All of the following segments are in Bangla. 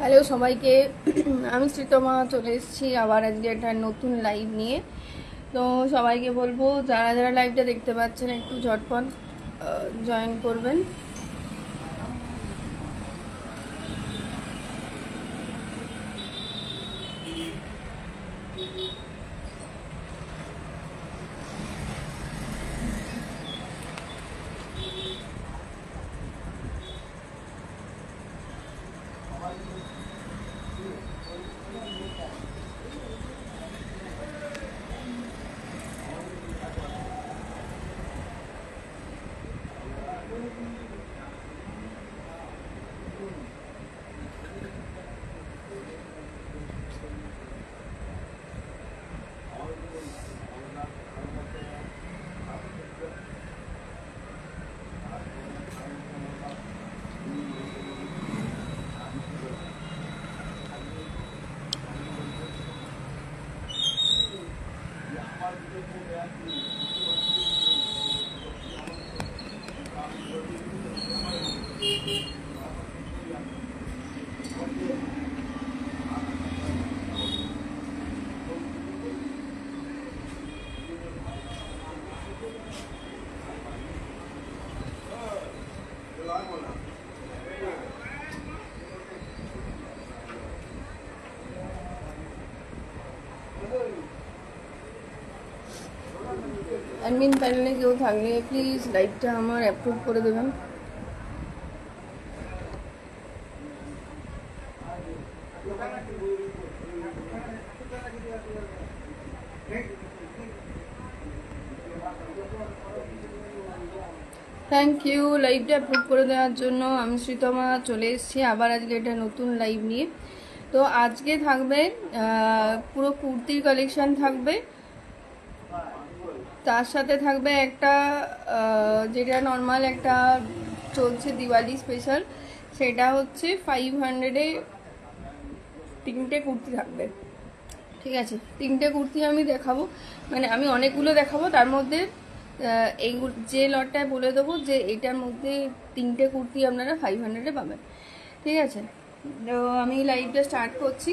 হ্যালো সবাইকে। আমি শ্রীতমা চলে এসেছি আবার আজকে একটা নতুন লাইভ নিয়ে। তো সবাইকে বলবো যারা যারা লাইভটা দেখতে পাচ্ছেন একটু ঝটপট জয়েন করবেন। অ্যাডমিন প্যানেলে কেউ থাকলে প্লিজ লাইভটা আমার অ্যাপ্রুভ করে দেবেন। থ্যাংক ইউ লাইভটা অ্যাপ্রুভ করে দেওয়ার জন্য। আমি শ্রীতমা চলে এসেছি আবার আজকে একটা নতুন লাইভ নিয়ে। তো আজকে থাকবে পুরো কুর্তির কালেকশন থাকবে, তার সাথে থাকবে একটা যেটা নর্মাল একটা চলছে দিওয়ালি স্পেশাল, সেটা হচ্ছে 500-এ তিনটে কুর্তি থাকবে। ঠিক আছে, তিনটে কুর্তি আমি দেখাবো, মানে আমি অনেকগুলো দেখাবো, তার মধ্যে এইগুলো যে লটটায় বলে দেবো যে এটার মধ্যে তিনটে কুর্তি আপনারা 500-এ পাবেন। ঠিক আছে, তো আমি লাইভটা স্টার্ট করছি।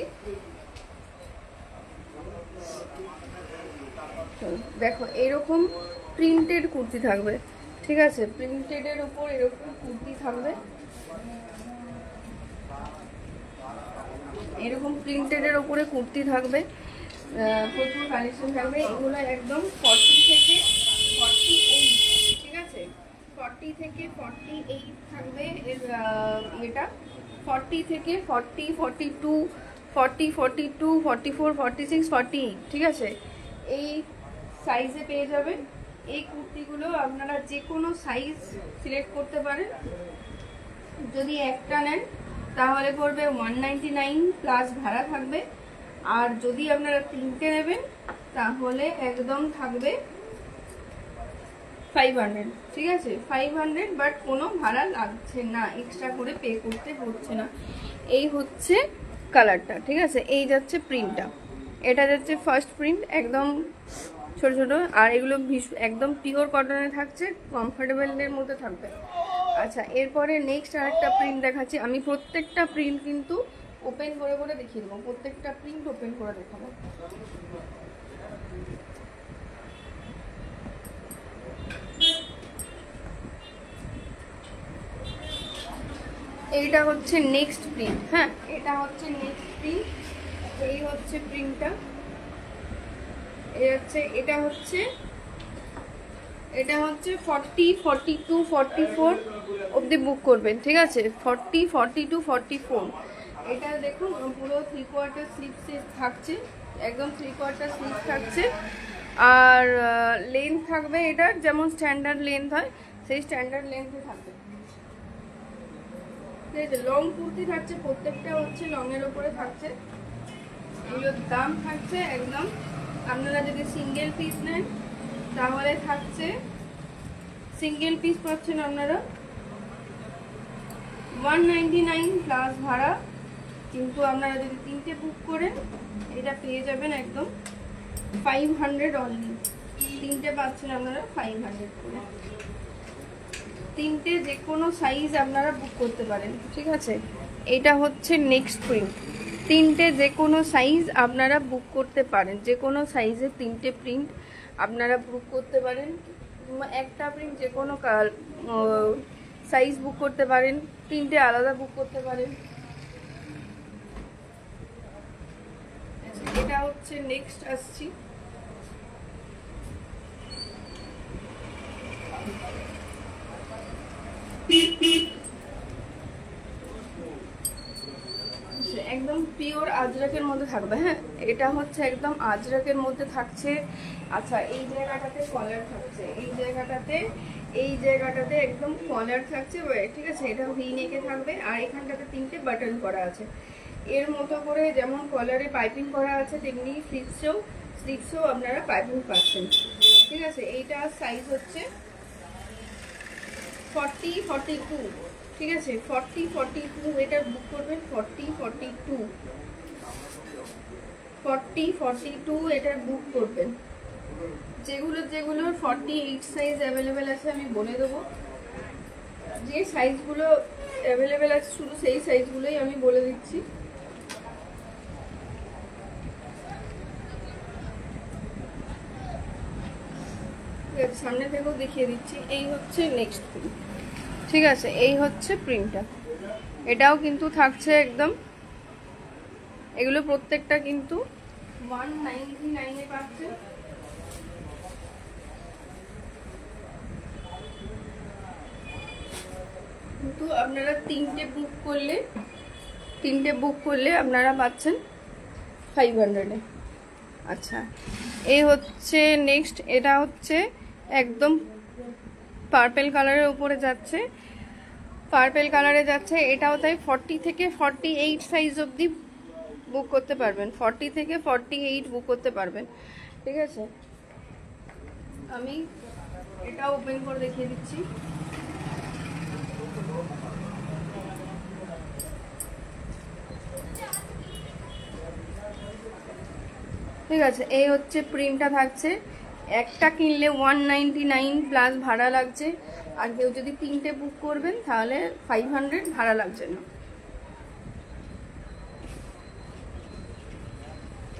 দেখো এরকম প্রিন্টেড কুর্তি থাকবে। ঠিক আছে, প্রিন্টেডের উপর এরকম কুর্তি থাকবে, এরকম প্রিন্টেডের উপরে কুর্তি থাকবে, প্রচুর কালেকশন থাকবে। এগুলো একদম 40 থেকে 48, ঠিক আছে, 40 থেকে 48 থাকবে এর এটা, 40 থেকে 40, 42, 40, 42, 44, 46, 48, ঠিক আছে, এই সাইজে পেয়ে যাবেন। এই কুর্তিগুলো আপনারা যে কোনো সাইজ সিলেক্ট করতে পারেন। যদি একটা নেন তাহলে পড়বে 199 প্লাস ভাড়া থাকবে, আর যদি আপনারা তিনটে নেবেন তাহলে একদম থাকবে 500। ঠিক আছে, 500, বাট কোনো ভাড়া লাগছে না, এক্সট্রা করে পে করতে হচ্ছে না। এই হচ্ছে কালারটা। ঠিক আছে, এই যাচ্ছে প্রিন্টটা, এটা যাচ্ছে ফার্স্ট প্রিন্ট, একদম ছোট ছোট, আর এগুলো একদম পিওর কটনে থাকছে, কমফোর্টেবলের মধ্যে থাকবে। আচ্ছা, এরপরে নেক্সট আরেকটা প্রিন্ট দেখাচ্ছি। আমি প্রত্যেকটা প্রিন্ট কিন্তু ওপেন করে করে দেখিয়ে দেবো, প্রত্যেকটা প্রিন্ট ওপেন করে দেখাবো। এইটা হচ্ছে নেক্সট প্রিন্ট। হ্যাঁ, এটা হচ্ছে নেক্সট প্রিন্ট, এই হচ্ছে প্রিন্টটা, এটা হচ্ছে 40, 42, 44 অবধি বুক করবেন। ঠিক আছে, 40, 42, 44। এটা দেখুন পুরো 3/4 স্লিভস থাকছে, একদম 3/4 স্লিভ থাকছে, আর লেন্থ থাকবে এটার যেমন স্ট্যান্ডার্ড লেন্থ হয় সেই স্ট্যান্ডার্ড লেন্থে থাকবে। ঠিক আছে, লং কুর্তি থাকছে, প্রত্যেকটা হচ্ছে লংয়ের ওপরে থাকছে। এগুলোর দাম থাকছে একদম, আপনারা যদি সিঙ্গেল পিস নেন তাহলে থাকছে, সিঙ্গেল পিস পাচ্ছেন আপনারা 199 প্লাস ভাড়া, কিন্তু আপনারা যদি তিনটে বুক করেন এটা পেয়ে যাবেন একদম 500 অনলি। তিনটে পাচ্ছেন আপনারা 500 করে। তিনটে যে কোনো সাইজ আপনারা বুক করতে পারেন। ঠিক আছে, এটা হচ্ছে নেক্সট প্রিন্ট। তিনটে যে কোনো সাইজ আপনারা বুক করতে পারেন, যে কোনো সাইজের তিনটে প্রিন্ট আপনারা বুক করতে পারেন। একটা প্রিন্ট যে কোনো সাইজ বুক করতে পারেন, তিনটে আলাদা বুক করতে পারেন। এটা হচ্ছে নেক্সট আসছি। একদম পিওর আজরাকের মধ্যে থাকবে। হ্যাঁ, এটা হচ্ছে একদম আজরাকের মধ্যে থাকছে। আচ্ছা, এই জায়গাটাতে কলার থাকছে, এই জায়গাটাতে একদম কলার থাকছে, ঠিক আছে। এটা ভি নেকে থাকবে আর এখানটাতে তিনটে বাটন করা আছে। এর মতো করে যেমন কলারে পাইপিং করা আছে তেমনি স্লিভসেও আপনারা পাইপিং পাচ্ছেন, ঠিক আছে। এইটা সাইজ হচ্ছে 40-42, ঠিক আছে। 40-42 এটা বুক করবেন। 40-42 এটা বুক করবেন। যেগুলোর 48 সাইজ অ্যাভেলেবেল আছে আমি বলে দেবো। যে সাইজগুলো অ্যাভেলেবেল আছে শুধু সেই সাইজগুলোই আমি বলে দিচ্ছি। সামনে থেকেও দেখিয়ে দিচ্ছি। এই হচ্ছে নেক্সট প্রিন্ট, ঠিক আছে। এই হচ্ছে প্রিন্টটা, এটাও কিন্তু থাকছে একদম। এগুলো প্রত্যেকটা কিন্তু 199 এ পাচ্ছে। কিন্তু আপনারা তিনটে বুক করলে আপনারা পাচ্ছেন 500 এ। আচ্ছা, এই হচ্ছে নেক্সট। এটা হচ্ছে একদম পার্পেল কালারের উপরে যাচ্ছে, এটাও তাই 40 থেকে 48 সাইজ অবধি বুক করতে পারবেন। 40 থেকে 48 বুক করতে পারবেন, ঠিক আছে। আমি এটা ওপেন করে দেখিয়ে দিচ্ছি। ঠিক আছে, এই হচ্ছে প্রিন্টটা থাকছে। একটা কিনলে 199 প্লাস ভাড়া লাগছে, আর কেউ যদি তিনটে বুক করবেন তাহলে 500 ভাড়া লাগছে না।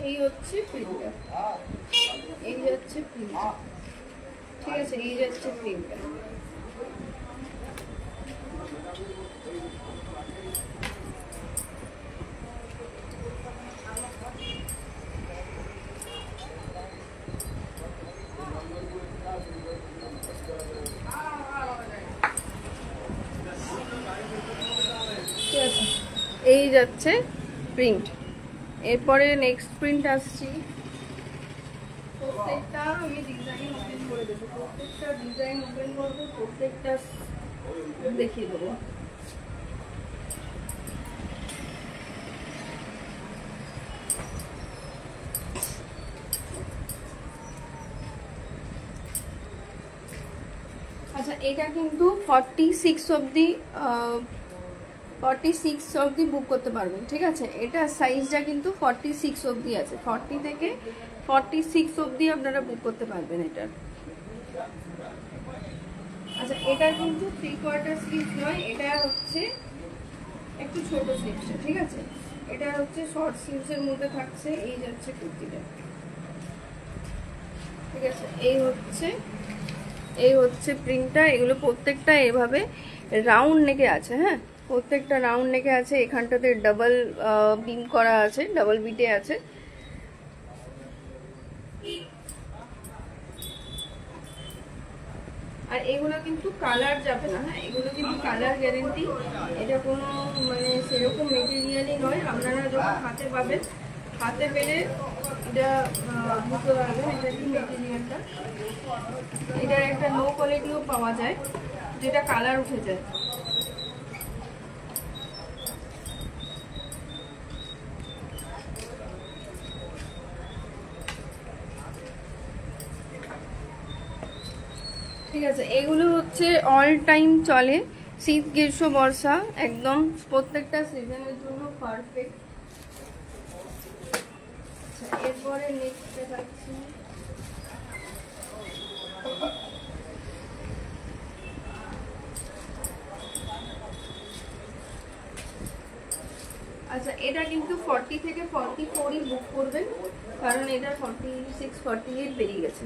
এই হচ্ছে প্রিন্টটা, এই যাচ্ছে প্রিন্টটা, ঠিক আছে। এই যাচ্ছে প্রিন্টটা। এই যাচ্ছে প্রিন্ট। এরপরে নেক্সট প্রিন্ট আসছি। প্রত্যেকটা আমি ডিজাইন ওপেন করে দেবো, প্রত্যেকটা দেখিয়ে দেবো। আচ্ছা, এটা কিন্তু 46 অবধি বুক করতে পারবেন, ঠিক আছে। এটা সাইজটা কিন্তু 46 অবধি আছে, 40 থেকে 46 অবধি আপনারা বুক করতে পারবেন এটার। আচ্ছা, এটা কিন্তু 3/4 স্লিভ নয়, এটা হচ্ছে একটু ছোট স্লিভসটা, ঠিক আছে। এটা হচ্ছে শর্ট স্লিভসের মধ্যে থাকছে। এই যাচ্ছে কুর্তিটা, ঠিক আছে। এই হচ্ছে প্রিন্টটা। এগুলো প্রত্যেকটা এভাবে রাউন্ড নেকে আছে। হ্যাঁ, প্রত্যেকটা রাউন্ড নেকে আছে। এখানটাতে ডাবল বিম করা আছে, ডাবল বিটে আছে। আর এগুলো কিন্তু কালার যাবে না। হ্যাঁ, এগুলো কিন্তু কালার গ্যারেন্টি। এটা কোনো মানে সেরকম মেটেরিয়ালই নয়। আপনারা যখন হাতে পাবেন, হাতে পেলে এটা বুঝতে পারবেন এটা কি মেটেরিয়ালটা। এটার একটা লো কোয়ালিটিও পাওয়া যায় যেটা কালার উঠে যায়। ঠিক আছে, এগুলো হচ্ছে অল টাইম চলে, শীত গ্রীষ্ম বর্ষা, একদম প্রত্যেকটা সিজনের জন্য পারফেক্ট। এরপরে নেক্সট দেখাচ্ছি। আচ্ছা এটা কিন্তু 40 থেকে 44ই বুক করবেন, কারণ এটা 46 48 বেরিয়ে গেছে।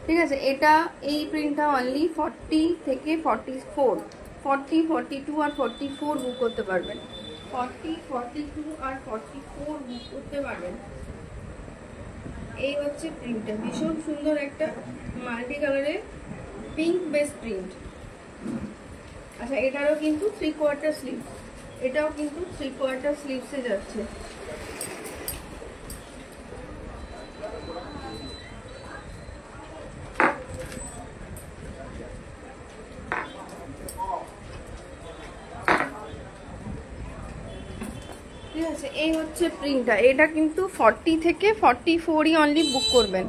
ঠিক আছে, এটা এই প্রিন্টটা অনলি 40 থেকে 44, 40 42 আর 44 বুক করতে পারবেন। 40 42 আর 44 বুক করতে পারবেন। এই হচ্ছে প্রিন্টটা, ভীষণ সুন্দর একটা মাল্টি কালারের পিঙ্ক বেস প্রিন্ট। আচ্ছা এটারও কিন্তু 3/4 স্লিভ, এটাও কিন্তু 3/4 স্লিভসে যাচ্ছে। ঠিক আছে, এই হচ্ছে প্রিন্টটা। এটা কিন্তু 40 থেকে 44ই অনলি বুক করবেন,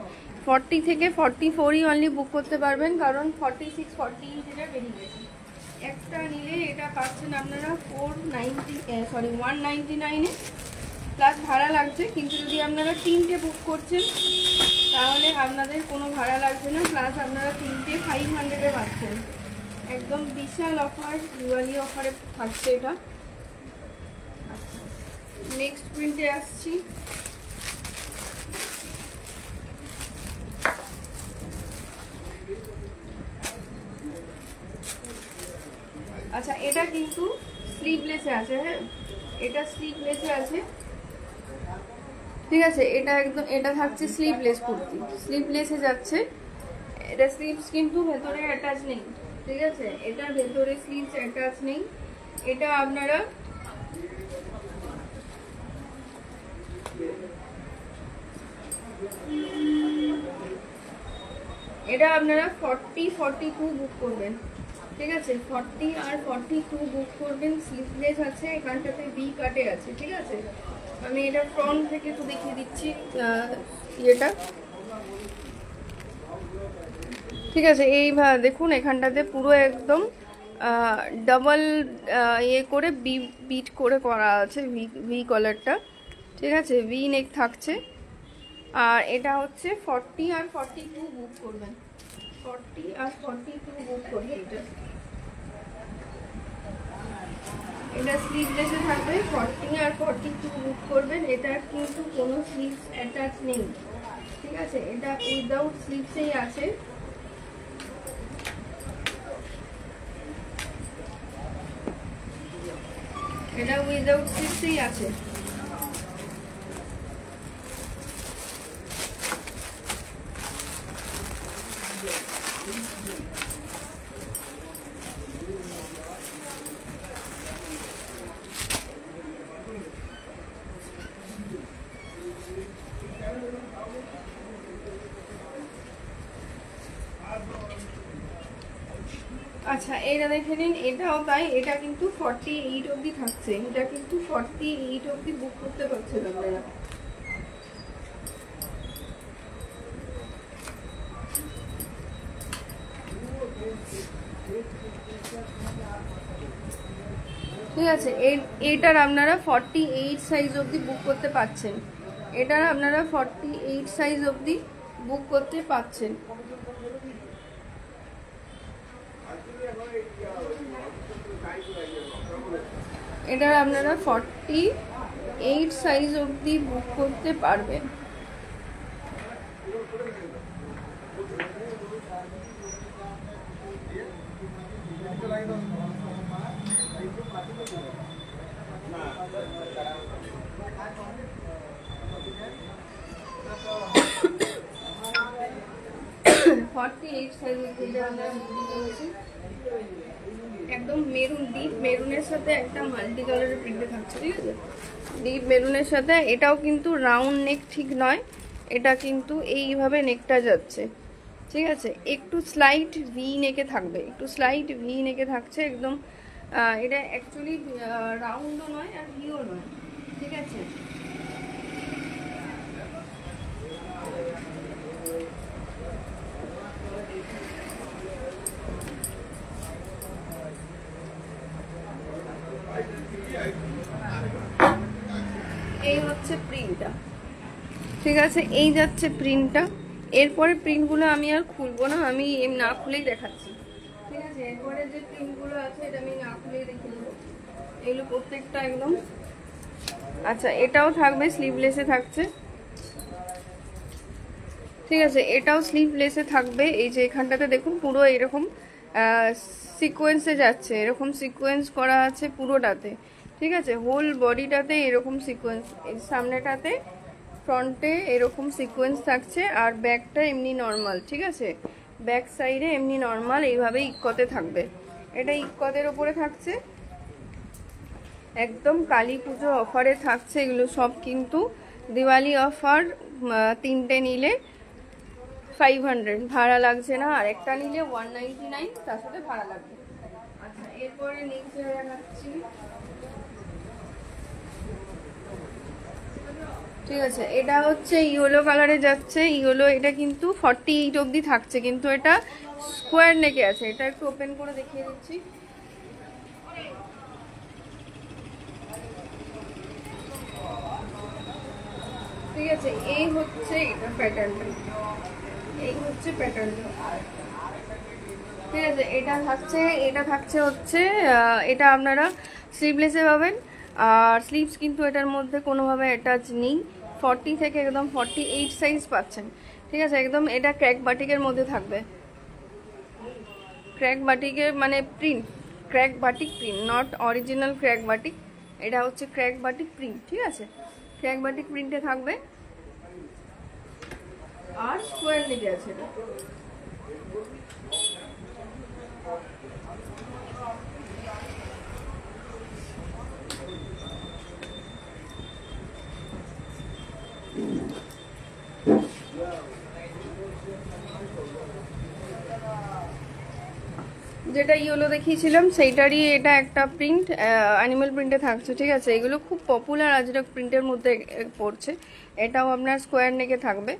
40 থেকে 44ই অনলি বুক করতে পারবেন, কারণ 46 40 যেটা বেরিয়ে গেছে। একটা নিলে এটা পাচ্ছেন আপনারা 199-এ প্লাস ভাড়া লাগছে। কিন্তু যদি আপনারা 3টে বুক করছেন তাহলে আপনাদের কোনো ভাড়া লাগছে না, প্লাস আপনারা 3টে 500-এ পাচ্ছেন। একদম বিশাল অফার, দিওয়ালি অফারে থাকছে এটা। নেক্সট প্রিন্টে আসছি। আচ্ছা এটা কিন্তু স্লিভলেসে আছে, হ্যাঁ এটা স্লিভলেসে আছে। ঠিক আছে, এটা একদম এটা থাকছে স্লিভলেস কুর্তি, স্লিভলেসে যাচ্ছে। এটা স্লিভস কিন্তু ভেতরে অ্যাটাচ নেই। ঠিক আছে, এটার ভেতরে স্লিভস অ্যাটাচ নেই। এটা আপনারা এটা আপনারা 40 42 বুক করবেন। ঠিক আছে, 40 আর 42 বুক করবেন। স্লিভলেস আছে, এখানটাতে ভি কাটে আছে। ঠিক আছে, আমি এটা ফ্রন্ট থেকে একটু দেখিয়ে দিচ্ছি ইয়েটা। ঠিক আছে, এইভাবে দেখুন এখানটাতে পুরো একদম ডাবল ইয়ে করে বিট করে করা আছে ভি কলারটা। ঠিক আছে, ভি নেক থাকছে। আর এটা হচ্ছে 40 আর 42 বুক করবেন, 40 আর 42 বুক করবেন। এটা স্লিভলেসে থাকবে, 40 আর 42 বুক করবেন। এটা কিন্তু কোনো স্লিভস অ্যাটাচ নেই। ঠিক আছে, এটা উইদাউট স্লিভসেই আছে। এটা উইদাউট স্লিভসেই আছে। আচ্ছা এটা দেখে নিন, এটাও তাই। এটা কিন্তু 48 অবধি থাকছে, এটা কিন্তু 48 অবধি বুক করতে পারছেন আপনারা। ঠিক আছে, এইটার আপনারা 48 সাইজ অবধি বুক করতে পারছেন। এটার আপনারা 48 সাইজ অবধি বুক করতে পারছেন। এটার আপনারা 48 সাইজ অবধি বুক করতে পারবেন। একদম মেরুন, ডিপ মেরুনের সাথে একটা মাল্টি কালারের প্রিন্টে থাকছে। ঠিক আছে, ডিপ মেরুনের সাথে। এটাও কিন্তু রাউন্ড নেক ঠিক নয়, এটা কিন্তু এইভাবে নেকটা যাচ্ছে। ঠিক আছে, একটু স্লাইট ভি নেকে থাকবে, একটু স্লাইট ভি নেকে থাকছে একদম। এটা অ্যাকচুয়ালি রাউন্ডও নয় আর ভিও নয়। ঠিক আছে, এই হচ্ছে প্রিন্টটা। ঠিক আছে, এই যাচ্ছে প্রিন্টটা। এরপরে প্রিন্টগুলো আমি আর খুলবো না, আমি না খুলেই দেখাচ্ছি। ঠিক আছে, এরপরে যে প্রিন্টগুলো আছে এটা আমি না খুলেই দেখে দেবো। এগুলো প্রত্যেকটা একদম আচ্ছা এটাও থাকবে, স্লিভলেসে থাকছে, ঠিক আছে। এটাও স্লিভলেসে থাকবে। এই যে এখানটাতে দেখুন পুরো এরকম সিকোয়েন্সে যাচ্ছে, এরকম সিকোয়েন্স করা আছে পুরোটাতে, ঠিক আছে। হোল বডিটাতে এরকম সিকোয়েন্স, এই সামনেটাতে ফ্রন্টে এরকম সিকোয়েন্স থাকছে, আর ব্যাকটা এমনি নর্মাল, ঠিক আছে। ব্যাক সাইডে এমনি নর্মাল এইভাবে ইক্কতে থাকবে। এটা ইক্কতের ওপরে থাকছে, একদম কালী পুজো অফারে থাকছে এগুলো সব, কিন্তু দিওয়ালি অফার। 3টে নিলে 500 ভাড়া লাগছে না, আর একটা নিলে 199 তার সাথে ভাড়া লাগবে। আচ্ছা এরপরে নিচে দেখাচ্ছি, ঠিক আছে। এটা হচ্ছে ইয়েলো কালারে যাচ্ছে, ইয়েলো। এটা কিন্তু 48 অবধি থাকছে, কিন্তু এটা স্কোয়ার নেকে আছে। এটা একটু ওপেন করে দেখিয়ে দিচ্ছি, ঠিক আছে। এই হচ্ছে এটা প্যাটার্নটা, এই হচ্ছে প্যাটার্নটা, ঠিক আছে। এটা থাকছে হচ্ছে এটা আপনারা স্লিভলেসে পাবেন, আর স্লিভস কিন্তু এটার মধ্যে কোনোভাবে অ্যাটাচ নেই। 40 থেকে একদম 48 সাইজ পাচ্ছেন, ঠিক আছে। একদম এটা ক্র্যাক বাটিকের মধ্যে থাকবে, ক্র্যাক বাটিকের মানে print, crack batik print, not original crack batik. এটা হচ্ছে ক্র্যাক বাটিক প্রিন্ট, ঠিক আছে। ক্র্যাক বাটিক প্রিন্টে থাকবে, আর স্কোয়ার লেগে আছে এটা। যেটা ইয়েলো দেখিয়েছিলাম সেইটারই এটা একটা প্রিন্ট, অ্যানিমেল প্রিন্টে থাকছে, ঠিক আছে। এগুলো খুব পপুলার আজরক প্রিন্টের মধ্যে পড়ছে। এটাও আপনার স্কোয়ার নেকে থাকবে,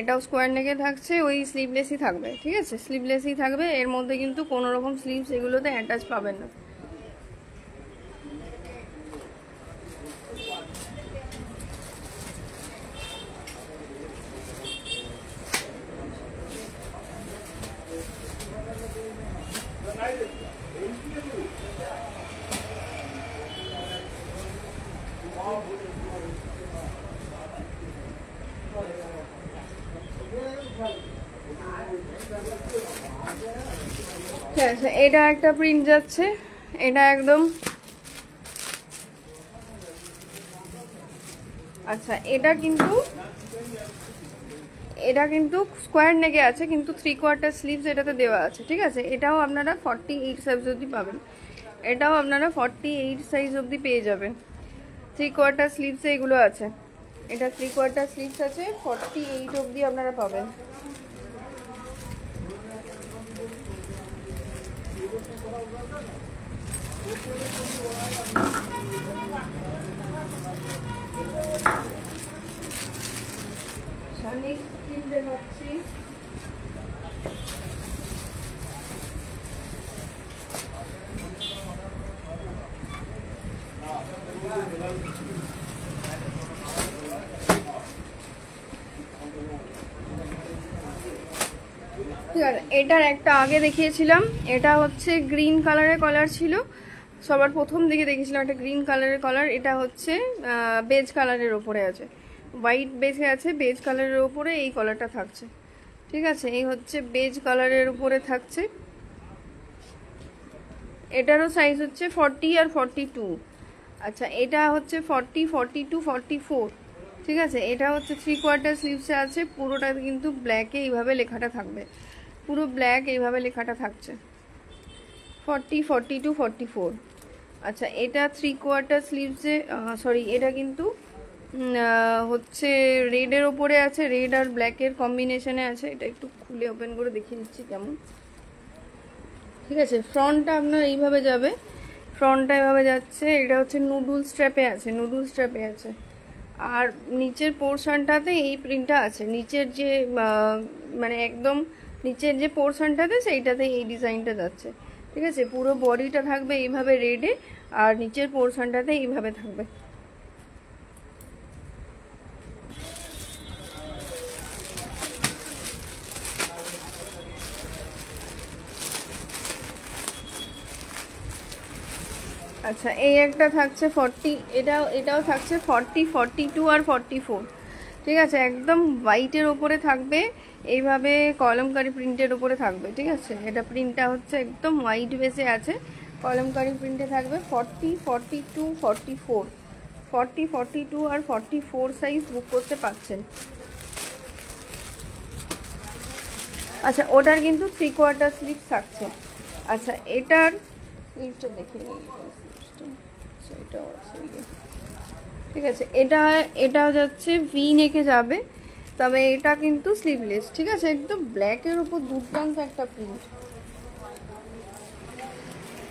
এটাও স্কোয়ার নেকে থাকছে, ওই স্লিভলেসই থাকবে, ঠিক আছে। স্লিভলেসই থাকবে, এর মধ্যে কিন্তু কোনো রকম স্লিভস এগুলোতে অ্যাটাচ পাবেন না। ঠিক আছে, এটা একটা প্রিন্ট যাচ্ছে, এটা একদম, আচ্ছা এটা কিন্তু স্কোয়ার নেকে আছে, কিন্তু 3/4 স্লিভস এটাতে দেওয়া আছে, ঠিক আছে। এটাও আপনারা 48 সাইজ অবধি পাবেন, এটাও আপনারা 48 সাইজ অবধি পেয়ে যাবেন। 3/4 স্লিভসে এগুলো আছে, এটা 3/4 স্লিভস আছে, 48 অবধি আপনারা পাবেন। ঠিক আছে, এটার একটা আগে দেখিয়েছিলাম, এটা হচ্ছে গ্রিন কালারের কলার ছিল, সবার প্রথম দিকে দেখেছিলাম একটা গ্রিন কালারের কলার। এটা হচ্ছে বেজ কালারের ওপরে আছে, হোয়াইট বেজে আছে, বেজ কালারের ওপরে এই কলারটা থাকছে, ঠিক আছে। এই হচ্ছে বেজ কালারের উপরে থাকছে। এটারও সাইজ হচ্ছে 40 আর 42। আচ্ছা এটা হচ্ছে 40, 42, 44, ঠিক আছে। এটা হচ্ছে 3/4 স্লিভসে আছে, পুরোটা কিন্তু ব্ল্যাকে এইভাবে লেখাটা থাকবে, পুরো ব্ল্যাক এইভাবে লেখাটা থাকছে, 40, 42, 44। আচ্ছা এটা 3/4 স্লিভসে, সরি এটা কিন্তু হচ্ছে রেডের ওপরে আছে, রেড আর ব্ল্যাকের কম্বিনেশনে আছে। এটা একটু খুলে ওপেন করে দেখিয়ে দিচ্ছি কেমন, ঠিক আছে। ফ্রন্টটা আপনার এইভাবে যাবে, ফ্রন্টটা এভাবে যাচ্ছে। এটা হচ্ছে নুডুল স্ট্র্যাপে আছে, নুডুল স্ট্র্যাপে আছে, আর নিচের পোর্শনটাতে এই প্রিন্টটা আছে, নিচের যে মানে একদম নিচের যে পোর্শনটাতে সেইটাতে এই ডিজাইনটা যাচ্ছে, ঠিক আছে। পুরো বডিটা থাকবে এইভাবে রেডে, আর নিচের পোর্শনটাতে এইভাবে থাকবে। আচ্ছা এই একটা থাকছে 40, এটাও থাকছে 40, 42 আর 44, ঠিক আছে। একদম হোয়াইটের ওপরে থাকবে, এইভাবে কলমকারি প্রিন্টের ওপরে থাকবে, ঠিক আছে। এটা প্রিন্টটা হচ্ছে একদম হোয়াইট বেসে আছে, কলমকারি প্রিন্টে থাকবে। 40, 42, 44, 40, 42 আর 44 সাইজ বুক করতে পারছেন। আচ্ছা ওটার কিন্তু 3/4 স্লিভ থাকছে। আচ্ছা এটার স্লিভটা দেখে নিই, এটাও আছে, ঠিক আছে। এটাও যাচ্ছে ভি নেকে যাবে, তবে এটা কিন্তু স্লিভলেস, ঠিক আছে। একদম ব্ল্যাকের উপর দুর্দান্ত একটা প্রিন্ট,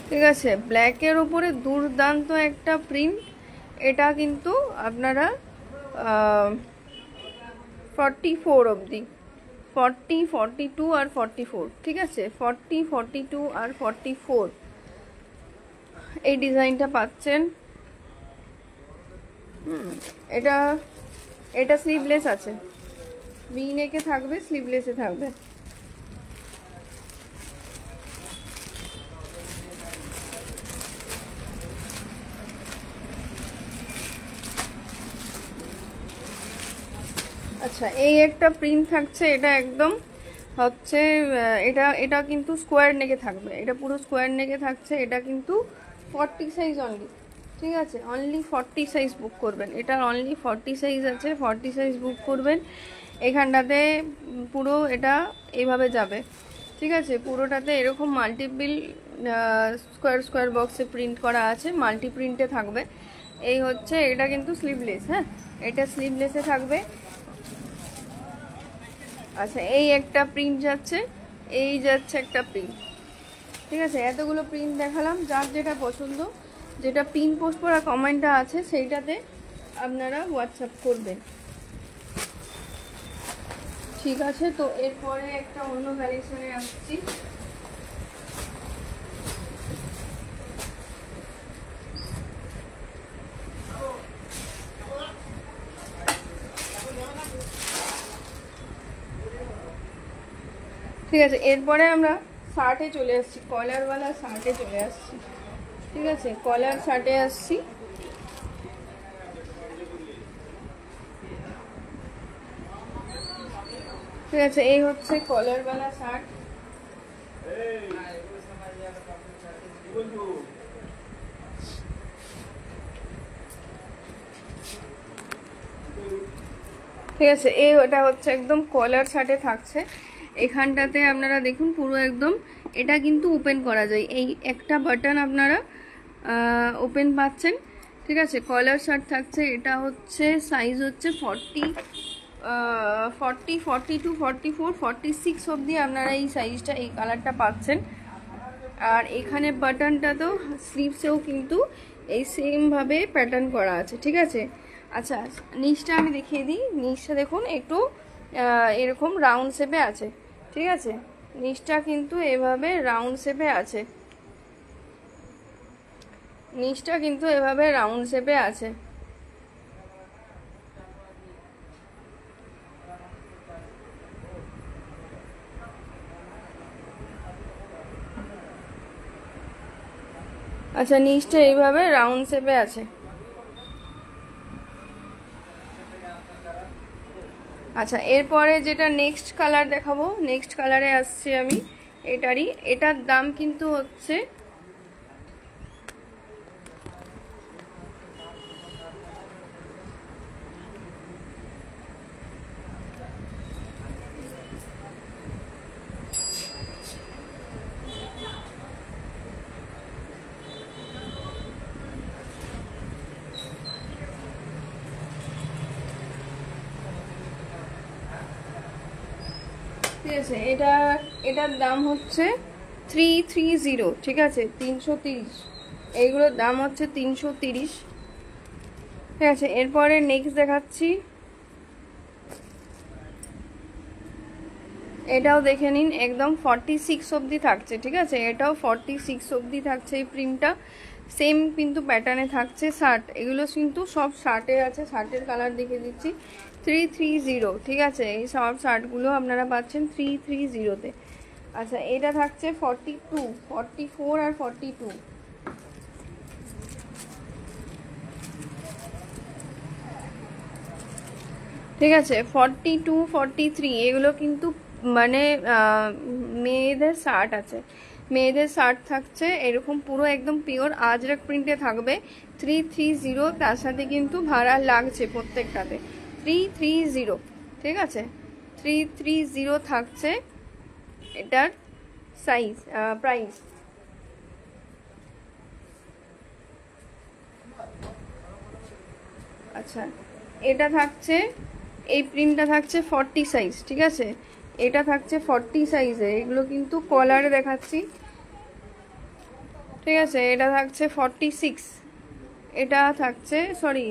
ঠিক আছে। ব্ল্যাকের উপরে দুর্দান্ত একটা প্রিন্ট। এটা কিন্তু আপনারা 44 অবধি, 40, 42 আর 44, ঠিক আছে। 40, 42 আর 44 এই ডিজাইনটা পাচ্ছেন। এটা এটা স্লিভলেস আছে, ভি নেকে থাকবে, স্লিভলেসে থাকবে। আচ্ছা এই একটা প্রিন্ট থাকছে, এটা একদম হচ্ছে এটা কিন্তু স্কোয়ার নেকে থাকবে, এটা পুরো স্কোয়ার নেকে থাকছে। এটা কিন্তু 40 সাইজ অনলি, ঠিক আছে। অনলি 40 সাইজ বুক করবেন, এটা অনলি 40 সাইজ আছে, 40 সাইজ বুক করবেন। এখানটাতে পুরো এটা এইভাবে যাবে, ঠিক আছে। পুরোটাতে এরকম মাল্টিপল স্কোয়ার স্কোয়ার বক্সে প্রিন্ট করা আছে, মাল্টি প্রিন্টে থাকবে। এই হচ্ছে এটা কিন্তু স্লিভলেস, হ্যাঁ এটা স্লিভলেসে থাকবে। আচ্ছা এই একটা প্রিন্ট যাচ্ছে, এই যাচ্ছে একটা প্রিন্ট, ঠিক আছে। এতগুলো প্রিন্ট দেখালাম, যার যেটা পছন্দ, যেটা পিন পোস্ট করা কমেন্টটা আছে সেইটাতে আপনারা হোয়াটসঅ্যাপ করবেন, ঠিক আছে। তো এরপরে একটা অন্য কালেকশনে আসছি। ঠিক আছে এরপরে আমরা শার্টে চলে আসছি, কলারওয়ালা শার্টে চলে আসছি, ঠিক আছে। কলার শার্টে আসছি। ঠিক আছে এই হচ্ছে কলারওয়ালা শার্ট, ঠিক আছে। এটা হচ্ছে একদম কলার শার্টে থাকছে। এখানটাতে আপনারা দেখুন পুরো একদম, এটা কিন্তু ওপেন করা যায়, এই একটা বাটন আপনারা ওপেন পাচ্ছেন, ঠিক আছে। কলার শার্ট থাকছে, এটা হচ্ছে সাইজ হচ্ছে 40, 40, 42, 44, 46 অবধি আপনারা এই সাইজটা, এই কালারটা পাচ্ছেন। আর এখানে বাটনটা তো স্লিভসেও কিন্তু এই সেমভাবে প্যাটার্ন করা আছে, ঠিক আছে। আচ্ছা নিচটা আমি দেখিয়ে দিই, নিচটা দেখুন একটু এরকম রাউন্ড শেপে আছে, ঠিক আছে। নিচটা কিন্তু এভাবে রাউন্ড শেপে আছে, নিচটা কিন্তু এভাবে রাউন্ড শেপে আছে। আচ্ছা নিচটা এইভাবে রাউন্ড শেপে আছে। আচ্ছা এরপরে যেটা নেক্সট কালার দেখাবো, নেক্সট কালারে আসছি আমি। এটার দাম কিন্তু হচ্ছে ঠিক আছে, এটার দাম হচ্ছে 330, ঠিক আছে 330, এইগুলোর দাম হচ্ছে 330, ঠিক আছে। এরপরে নেক্সট দেখাচ্ছি, এটাও দেখে নিন, একদম 46 অবধি থাকছে, ঠিক আছে। এটাও 46 অবধি থাকছে এই প্রিন্টটা, সেম কিন্তু প্যাটার্নে থাকছে। শার্ট এগুলো কিন্তু সব শার্টে আছে, শার্টের কালার দেখে দিচ্ছি। 330, ঠিক আছে। এই সব শার্টগুলো আপনারা পাচ্ছেন 330-তে। আচ্ছা এটা থাকছে 42, 44 আর 42, ঠিক আছে। 42, 43 এগুলো কিন্তু মানে মেয়েদের শার্ট আছে, মেয়েদের শার্ট থাকছে এরকম পুরো একদম পিওর আজরাক প্রিন্টে থাকবে। 330, তার সাথে কিন্তু ভাড়া লাগছে প্রত্যেকটাতে 330। ঠিক আছে, 330 থাকছে এটার সাইজ প্রাইস। আচ্ছা, এটা থাকছে, এই প্রিন্টটা থাকছে 40 সাইজ। ঠিক আছে, এটা থাকছে 40 সাইজে, এগুলো কিন্তু কলারে দেখাচ্ছি। ঠিক আছে, এটা থাকছে 46, এটা থাকছে সরি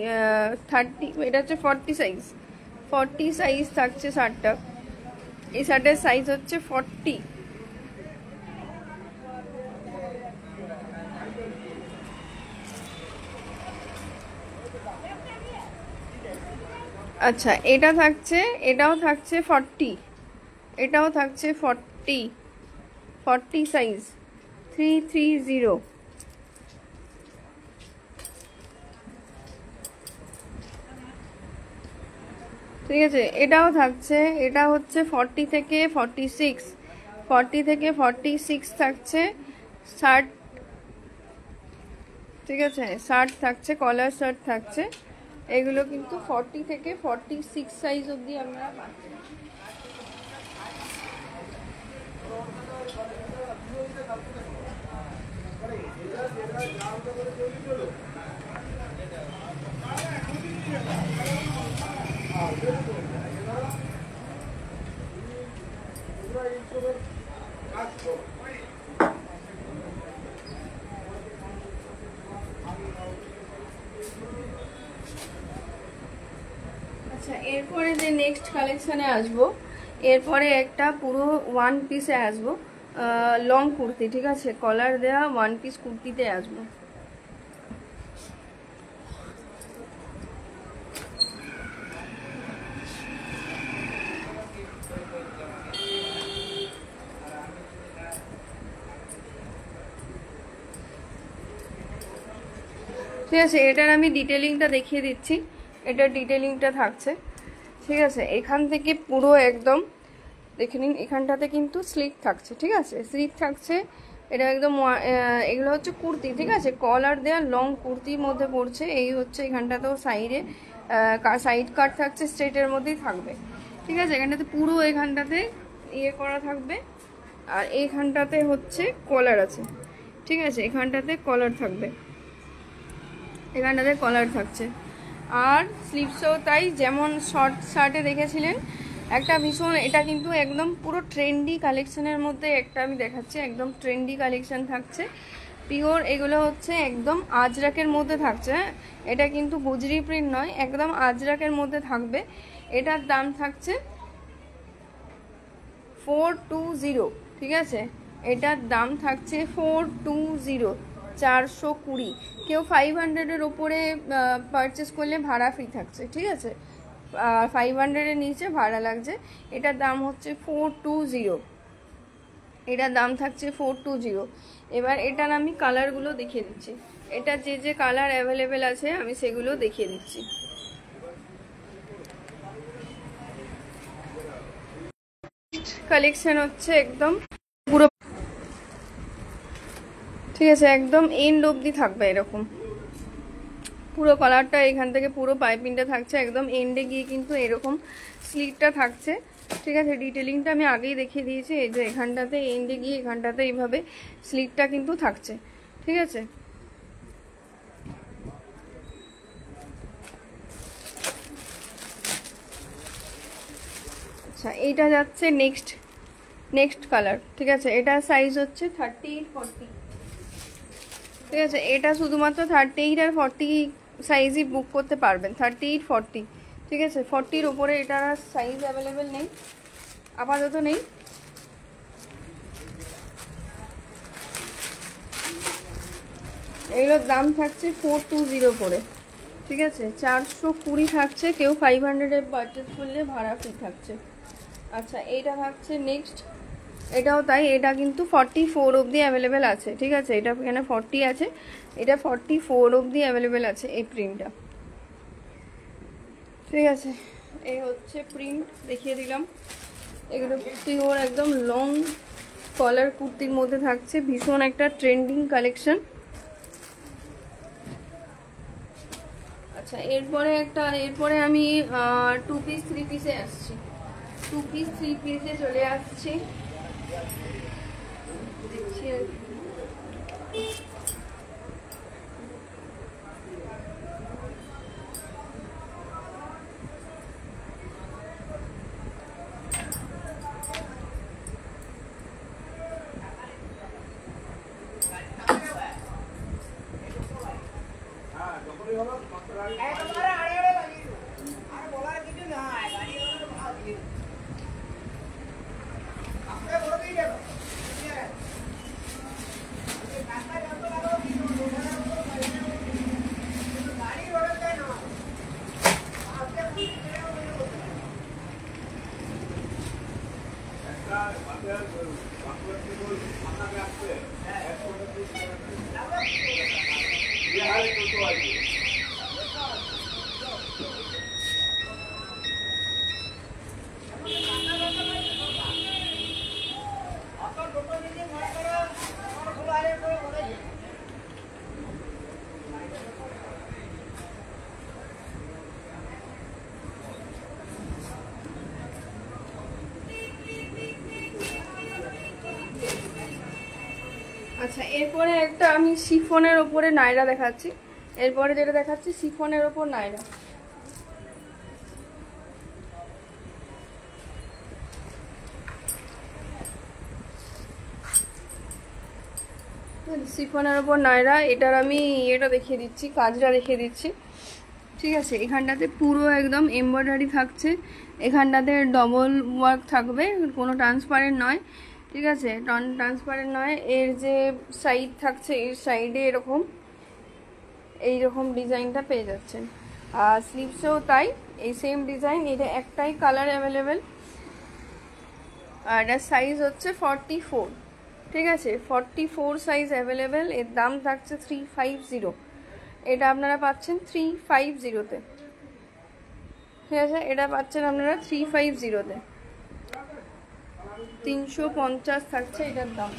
30, এটা হচ্ছে 40 সাইজ। 40 সাইজ থাকছে শার্টটা, এই শার্টের সাইজ হচ্ছে 40। আচ্ছা, এটা থাকছে, এটাও থাকছে 40, এটাও থাকছে 40, 40 সাইজ 330। ঠিক আছে, এটাও থাকছে, এটা হচ্ছে 40 থেকে 46, 40 থেকে 46 থাকছে শার্ট। ঠিক আছে, শার্ট থাকছে, কলার শার্ট থাকছে, এগুলো কিন্তু 40 থেকে 46 সাইজ অবধি আপনারা পাচ্ছেন। আচ্ছা, এরপরে যে নেক্সট কালেকশানে আসবো, এরপরে একটা পুরো ওয়ান পিসে আসবো, লং কুর্তি। ঠিক আছে, কলার দেওয়া ওয়ান পিস কুর্তিতে আসবো। ঠিক আছে, এটার আমি ডিটেলিংটা দেখিয়ে দিচ্ছি, এটার ডিটেলিংটা থাকছে। ঠিক আছে, এখান থেকে পুরো একদম দেখে নিন, এখানটাতে কিন্তু স্লিট থাকছে। ঠিক আছে, স্লিট থাকছে, এটা একদম এগুলো হচ্ছে কুর্তি। ঠিক আছে, কলার দেওয়া লং কুর্তির মধ্যে পড়ছে। এই হচ্ছে এখানটাতেও সাইডে সাইড কাট থাকছে, স্ট্রেটের মধ্যেই থাকবে। ঠিক আছে, এখানটাতে পুরো এখানটাতে ইয়ে করা থাকবে, আর এইখানটাতে হচ্ছে কলার আছে। ঠিক আছে, এখানটাতে কলার থাকবে, এখানটাতে কলার থাকছে। আর স্লিভসও তাই, যেমন শর্ট শার্টে দেখেছিলেন একটা ভীষণ, এটা কিন্তু একদম পুরো ট্রেন্ডি কালেকশনের মধ্যে একটা আমি দেখাচ্ছি, একদম ট্রেন্ডি কালেকশন থাকছে পিওর। এগুলো হচ্ছে একদম আজরাকের মধ্যে থাকছে। এটা কিন্তু গুজরি প্রিন্ট নয়, একদম আজরাকের মধ্যে থাকবে। এটার দাম থাকছে 420। ঠিক আছে, এটার দাম থাকছে 420, 420। কেউ 500-এর ওপরে পারচেস করলে ভাড়া ফ্রি থাকছে। ঠিক আছে, 500-এর নিচে ভাড়া লাগছে। এটার দাম হচ্ছে 420, এটার দাম থাকছে 420। এবার এটার আমি কালারগুলো দেখিয়ে দিচ্ছি, এটা যে যে কালার অ্যাভেলেবেল আছে আমি সেগুলো দেখিয়ে দিচ্ছি। কালেকশন হচ্ছে একদম পুরো, ঠিক আছে, একদম এন্ড অবধি থাকবে এরকম পুরো কলারটা, এখান থেকে পুরো পাইপিংটা থাকছে, একদম এন্ডে গিয়ে কিন্তু এরকম স্লিটটা থাকছে। ঠিক আছে, ডিটেলিংটা আমি আগেই দেখিয়ে দিয়েছি, এই যে এখানটাতে এন্ডে গিয়ে এখানটাতে এইভাবে স্লিটটা কিন্তু থাকছে। ঠিক আছে, আচ্ছা, এইটা যাচ্ছে নেক্সট কালার। ঠিক আছে, এটা সাইজ হচ্ছে 38, 40। ঠিক আছে, এটা শুধুমাত্র 38 আর 40 সাইজই বুক করতে পারবেন, 38, 40। ঠিক আছে, 40-র উপরে এটার সাইজ অ্যাভেলেবেল নেই, আপাতত নেই। এগুলোর দাম থাকছে 420 করে। ঠিক আছে, 420 থাকছে, কেউ 500-এর পারচেস করলে ভাড়া ফ্রি থাকছে। আচ্ছা, এইটা থাকছে নেক্সট, এটাও তাই, এটা কিন্তু 44 অবধি অ্যাভেলেবেল আছে। ঠিক আছে, এটা এখানে 40 আছে, এটা 44 অবধি অ্যাভেলেবেল আছে এই প্রিন্টটা। ঠিক আছে, এই হচ্ছে প্রিন্ট, দেখিয়ে দিলাম। এগুলো পিওর একদম লং কলার কুর্তির মধ্যে থাকছে, ভীষণ একটা ট্রেন্ডিং কালেকশন। আচ্ছা, এরপরে আমি 2 পিস 3 পিসে আসছি। 2 পিস 3 পিসে চলে আসছি, দেখছি। আচ্ছা, এরপরে একটা আমি শিফনের ওপরে নায়রা দেখাচ্ছি। এরপরে যেটা দেখাচ্ছি শিফনের ওপর নায়রা। শিফনের ওপর নায়রা, এটার আমি এটা দেখিয়ে দিচ্ছি, কাজটা দেখিয়ে দিচ্ছি। ঠিক আছে, এখানটাতে পুরো একদম এমব্রয়ডারি থাকছে, এখানটাতে ডবল ওয়ার্ক থাকবে, কোনো ট্রান্সপারেন্ট নয়। ঠিক আছে, ট্রান্সপারেন্ট নয়। এর যে সাইড থাকছে, এর সাইডে এইরকম ডিজাইনটা পেয়ে যাচ্ছেন। আর স্লিভসেও তাই, এই সেম ডিজাইন। এটা একটাই কালার অ্যাভেলেবেল, আর এটার সাইজ হচ্ছে 44। ঠিক আছে, 44 সাইজ অ্যাভেলেবেল। এর দাম থাকছে 350। এটা আপনারা পাচ্ছেন 350-তে। ঠিক আছে, এটা পাচ্ছেন আপনারা 350-তে। 350 থাকছে এটার দাম।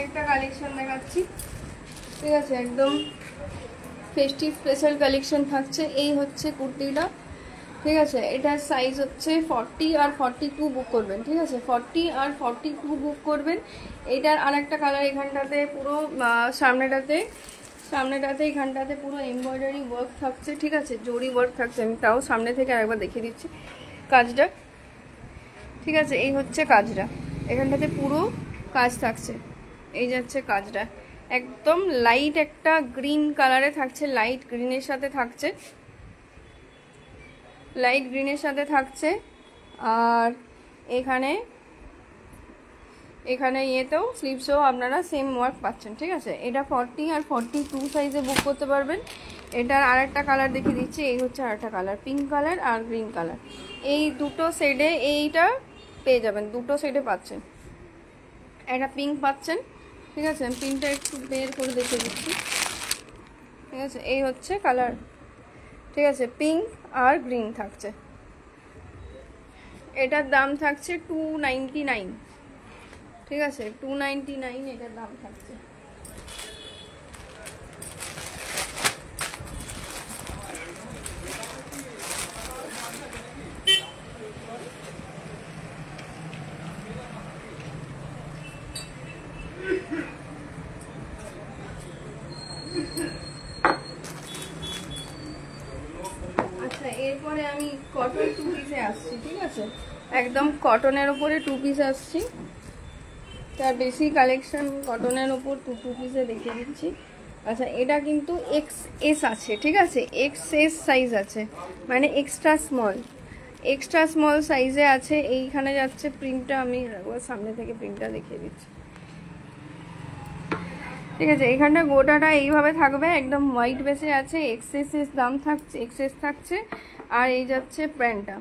একটা কালেকশন দেখাচ্ছি। ঠিক আছে, একদম ফেস্টিভ স্পেশাল কালেকশন থাকছে। এই হচ্ছে কুর্তিটা। ঠিক আছে, এটার সাইজ হচ্ছে 40 আর 42 বুক করবেন। ঠিক আছে, 40 আর 42 বুক করবেন। এটার আর একটা কালার, এখানটাতে পুরো সামনেটাতে এখানটাতে পুরো এমব্রয়ডারি ওয়ার্ক থাকছে। ঠিক আছে, জরি ওয়ার্ক থাকছে। আমি তাও সামনে থেকে আরেকবার দেখিয়ে দিচ্ছি কাজটা। ঠিক আছে, এই হচ্ছে কাজটা, এখানটাতে পুরো কাজ থাকছে। এই যাচ্ছে কাজটা, একদম লাইট একটা গ্রিন কালারে থাকছে, লাইট গ্রিনের সাথে থাকছে, লাইট গ্রিনের সাথে থাকছে। আর এখানে ইয়েতেও স্লিভসেও আপনারা সেম ওয়ার্ক পাচ্ছেন। ঠিক আছে, এটা 40 আর 42 সাইজে বুক করতে পারবেন। এটার আরেকটা কালার দেখিয়ে দিচ্ছি। এই হচ্ছে আরেকটা কালার, পিঙ্ক কালার আর গ্রিন কালার। এই দুটো শেডে এইটা পেয়ে যাবেন, দুটো শেডে পাচ্ছেন। একটা পিঙ্ক পাচ্ছেন। ঠিক আছে, আমি পিঙ্কটা একটু বের করে দেখিয়ে দিচ্ছি। ঠিক আছে, এই হচ্ছে কালার। ঠিক আছে, পিঙ্ক আর গ্রিন থাকছে। এটার দাম থাকছে 299। ঠিক আছে, 299 এটার দাম থাকছে। আচ্ছা, এরপরে আমি কটন 2 পিসে আসছি। ঠিক আছে, একদম কটনের ওপরে 2 পিস আসছি। তার বেশি কালেকশন কটনের ওপর 2 পিসে দেখিয়ে দিচ্ছি। আচ্ছা, এটা কিন্তু এক্সএস আছে, ঠিক আছে, এক্সএস সাইজ আছে, মানে এক্সট্রা স্মল সাইজে আছে। এইখানে যাচ্ছে প্রিন্টটা, আমি একবার সামনে থেকে প্রিন্টটা দেখিয়ে দিচ্ছি, ঠিক আছে। এইখানটা গোটাটা এইভাবে থাকবে, একদম হোয়াইট বেসে আছে, এক্সএস দাম থাকছে, এক্সএস থাকছে। আর এই যাচ্ছে প্যান্টটা,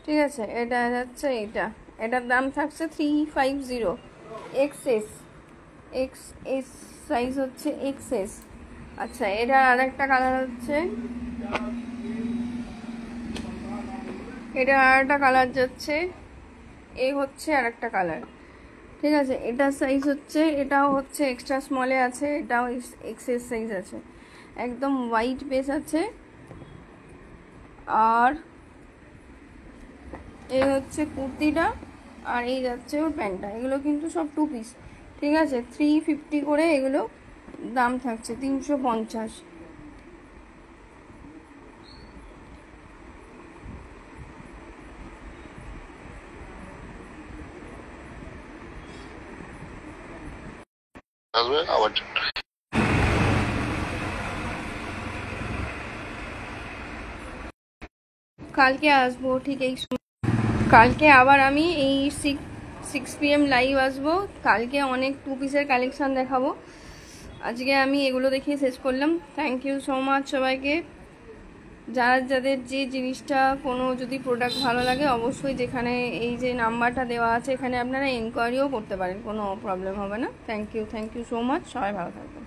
ঠিক আছে, এটা যাচ্ছে এটার দাম থাকছে 350 এক্সএস, এক্সএস সাইজ হচ্ছে এক্সএস। আচ্ছা, এটা আর একটা কালার হচ্ছে, এটা আর একটা কালার যাচ্ছে, এই হচ্ছে আর একটা কালার, ঠিক আছে। এটার সাইজ হচ্ছে, এটাও হচ্ছে এক্সট্রা স্মলে আছে, এটাও এক্সএস সাইজ আছে, একদম হোয়াইট বেস আছে। আর এই হচ্ছে কুর্তিটা, আর এই যাচ্ছে ওর প্যান্টটা। এগুলো কিন্তু সব 2 পিস, ঠিক আছে। 350 করে এগুলো দাম থাকছে, 350। কালকে আসবো ঠিক এই কালকে আবার আমি এই 6 PM লাইভ আসবো। কালকে অনেক 2 পিসের কালেকশন দেখাবো। আজকে আমি এগুলো দেখিয়ে শেষ করলাম। থ্যাংক ইউ সো মাচ সবাইকে। যাদের যে জিনিসটা, কোনো যদি প্রোডাক্ট ভালো লাগে, অবশ্যই যেখানে এই যে নাম্বারটা দেওয়া আছে, এখানে আপনারা এনকোয়ারিও করতে পারেন, কোনো প্রবলেম হবে না। থ্যাংক ইউ সো মাচ, সবাই ভালো থাকবেন।